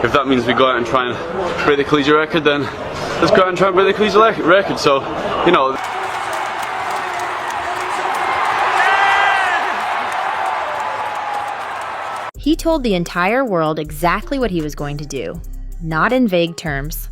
if that means we go out and try and break the collegiate record, then let's go out and try and break the collegiate record. So, you know. He told the entire world exactly what he was going to do, not in vague terms,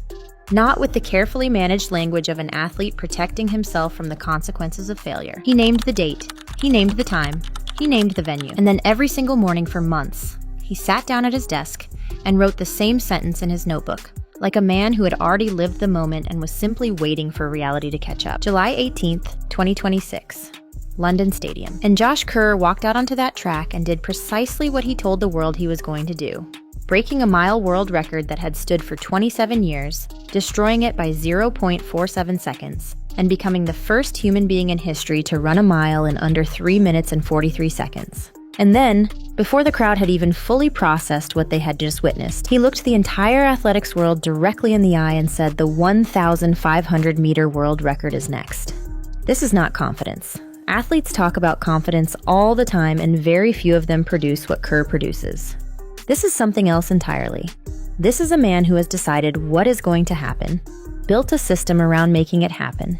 not with the carefully managed language of an athlete protecting himself from the consequences of failure. He named the date, he named the time, he named the venue, and then every single morning for months, he sat down at his desk and wrote the same sentence in his notebook, like a man who had already lived the moment and was simply waiting for reality to catch up. July 18th, 2026. London Stadium. And Josh Kerr walked out onto that track and did precisely what he told the world he was going to do, breaking a mile world record that had stood for 27 years, destroying it by 0.47 seconds, and becoming the first human being in history to run a mile in under 3 minutes and 43 seconds. And then, before the crowd had even fully processed what they had just witnessed, he looked the entire athletics world directly in the eye and said the 1,500-meter world record is next. This is not confidence. Athletes talk about confidence all the time, and very few of them produce what Kerr produces. This is something else entirely. This is a man who has decided what is going to happen, built a system around making it happen,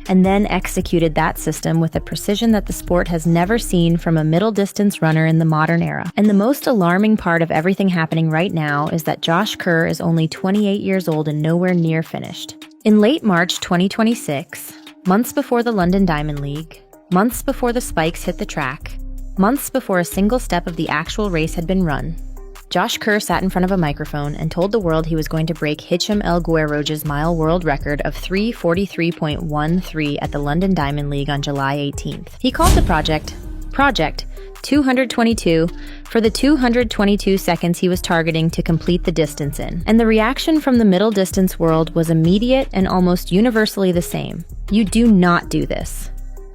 and then executed that system with a precision that the sport has never seen from a middle-distance runner in the modern era. And the most alarming part of everything happening right now is that Josh Kerr is only 28 years old and nowhere near finished. In late March 2026, months before the London Diamond League, months before the spikes hit the track, months before a single step of the actual race had been run, Josh Kerr sat in front of a microphone and told the world he was going to break Hicham El Guerrouji's mile world record of 3:43.13 at the London Diamond League on July 18th. He called the Project 222 for the 222 seconds he was targeting to complete the distance in. And the reaction from the middle distance world was immediate and almost universally the same. You do not do this.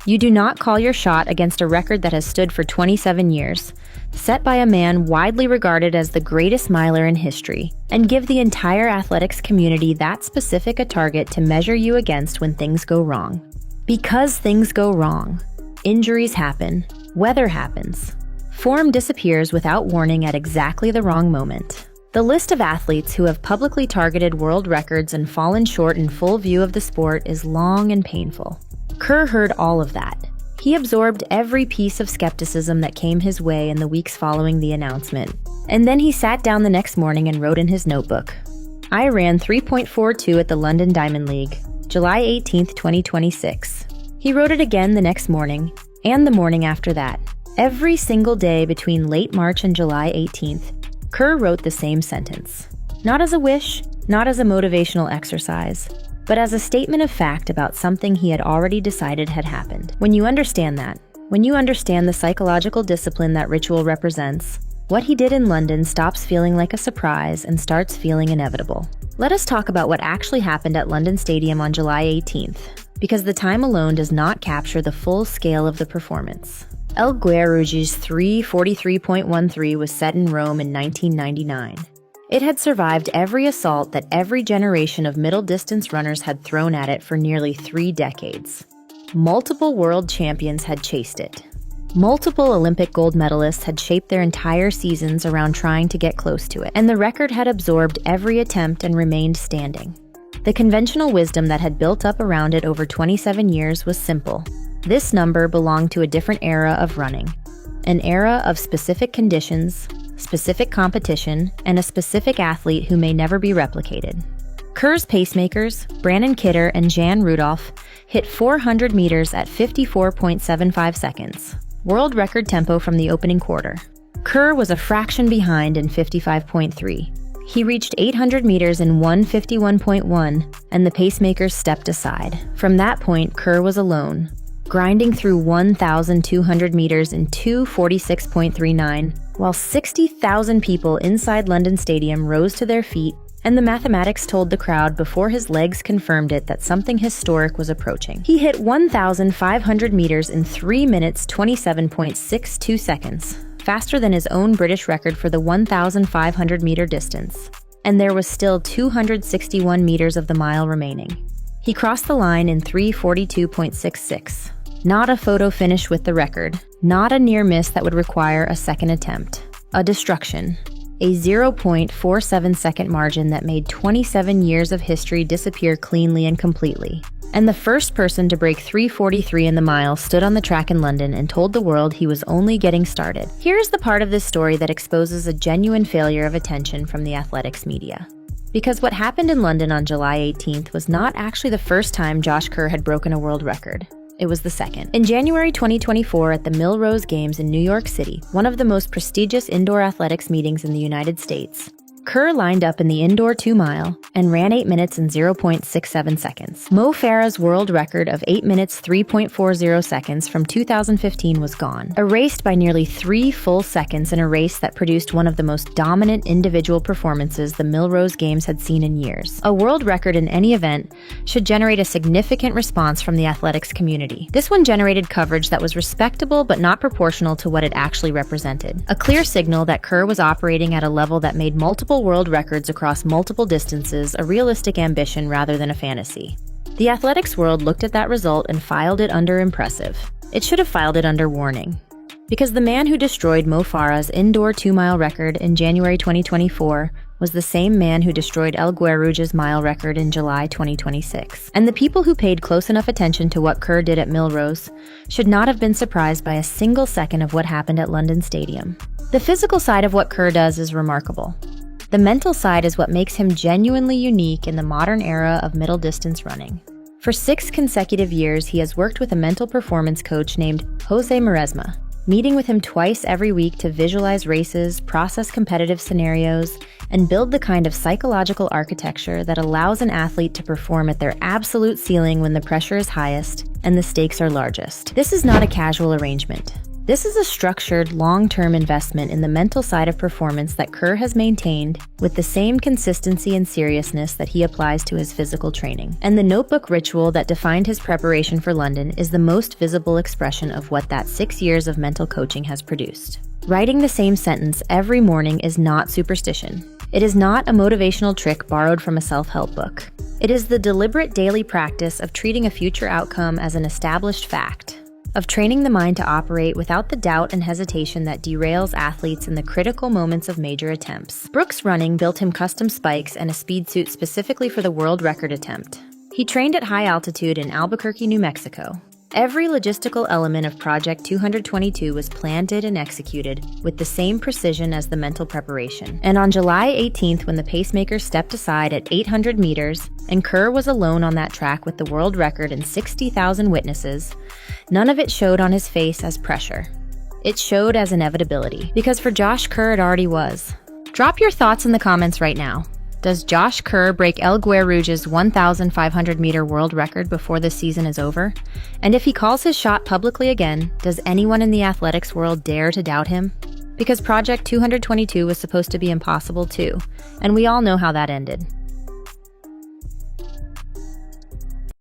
You do not call your shot against a record that has stood for 27 years, set by a man widely regarded as the greatest miler in history, and give the entire athletics community that specific a target to measure you against when things go wrong. Because things go wrong. Injuries happen. Weather happens. Form disappears without warning at exactly the wrong moment. The list of athletes who have publicly targeted world records and fallen short in full view of the sport is long and painful. Kerr heard all of that. He absorbed every piece of skepticism that came his way in the weeks following the announcement. And then he sat down the next morning and wrote in his notebook, I ran 3.42 at the London Diamond League, July 18th, 2026. He wrote it again the next morning, and the morning after that. Every single day between late March and July 18th, Kerr wrote the same sentence. Not as a wish, not as a motivational exercise, but as a statement of fact about something he had already decided had happened. When you understand that, when you understand the psychological discipline that ritual represents, what he did in London stops feeling like a surprise and starts feeling inevitable. Let us talk about what actually happened at London Stadium on July 18th, because the time alone does not capture the full scale of the performance. El Guerrouji's 3:43.13 was set in Rome in 1999. It had survived every assault that every generation of middle-distance runners had thrown at it for nearly 3 decades. Multiple world champions had chased it. Multiple Olympic gold medalists had shaped their entire seasons around trying to get close to it, and the record had absorbed every attempt and remained standing. The conventional wisdom that had built up around it over 27 years was simple. This number belonged to a different era of running, an era of specific conditions, specific competition, and a specific athlete who may never be replicated. Kerr's pacemakers, Brandon Kidder and Jan Rudolph, hit 400 meters at 54.75 seconds, world record tempo from the opening quarter. Kerr was a fraction behind in 55.3. He reached 800 meters in 1:51.1, and the pacemakers stepped aside. From that point, Kerr was alone, grinding through 1,200 meters in 2:46.39, while 60,000 people inside London Stadium rose to their feet, and the mathematics told the crowd before his legs confirmed it that something historic was approaching. He hit 1,500 meters in 3 minutes 27.62 seconds, faster than his own British record for the 1,500-meter distance, and there was still 261 meters of the mile remaining. He crossed the line in 3:42.66. Not a photo finish with the record, not a near miss that would require a second attempt. A destruction. a 0.47-second margin that made 27 years of history disappear cleanly and completely. And the first person to break 3:43 in the mile stood on the track in London and told the world he was only getting started. Here's the part of this story that exposes a genuine failure of attention from the athletics media. Because what happened in London on July 18th was not actually the first time Josh Kerr had broken a world record. It was the second. In January 2024 at the Millrose Games in New York City, one of the most prestigious indoor athletics meetings in the United States, Kerr lined up in the indoor 2-mile and ran 8 minutes and 0.67 seconds. Mo Farah's world record of 8 minutes 3.40 seconds from 2015 was gone, erased by nearly 3 full seconds in a race that produced one of the most dominant individual performances the Millrose Games had seen in years. A world record in any event should generate a significant response from the athletics community. This one generated coverage that was respectable but not proportional to what it actually represented. A clear signal that Kerr was operating at a level that made multiple world records across multiple distances a realistic ambition rather than a fantasy. The athletics world looked at that result and filed it under impressive. It should have filed it under warning. Because the man who destroyed Mo Farah's indoor 2-mile record in January 2024 was the same man who destroyed El Guerrouge's mile record in July 2026. And the people who paid close enough attention to what Kerr did at Millrose should not have been surprised by a single second of what happened at London Stadium. The physical side of what Kerr does is remarkable. The mental side is what makes him genuinely unique in the modern era of middle distance running. For 6 consecutive years, he has worked with a mental performance coach named Jose Maresma, meeting with him twice every week to visualize races, process competitive scenarios, and build the kind of psychological architecture that allows an athlete to perform at their absolute ceiling when the pressure is highest and the stakes are largest. This is not a casual arrangement. This is a structured, long-term investment in the mental side of performance that Kerr has maintained with the same consistency and seriousness that he applies to his physical training. And the notebook ritual that defined his preparation for London is the most visible expression of what that 6 years of mental coaching has produced. Writing the same sentence every morning is not superstition. It is not a motivational trick borrowed from a self-help book. It is the deliberate daily practice of treating a future outcome as an established fact, of training the mind to operate without the doubt and hesitation that derails athletes in the critical moments of major attempts. Brooks Running built him custom spikes and a speed suit specifically for the world record attempt. He trained at high altitude in Albuquerque, New Mexico. Every logistical element of Project 222 was planted and executed with the same precision as the mental preparation. And on July 18th, when the pacemaker stepped aside at 800 meters and Kerr was alone on that track with the world record and 60,000 witnesses, none of it showed on his face as pressure. It showed as inevitability. Because for Josh Kerr, it already was. Drop your thoughts in the comments right now. Does Josh Kerr break El Guerrouge's 1,500-meter world record before this season is over? And if he calls his shot publicly again, does anyone in the athletics world dare to doubt him? Because Project 222 was supposed to be impossible too, and we all know how that ended.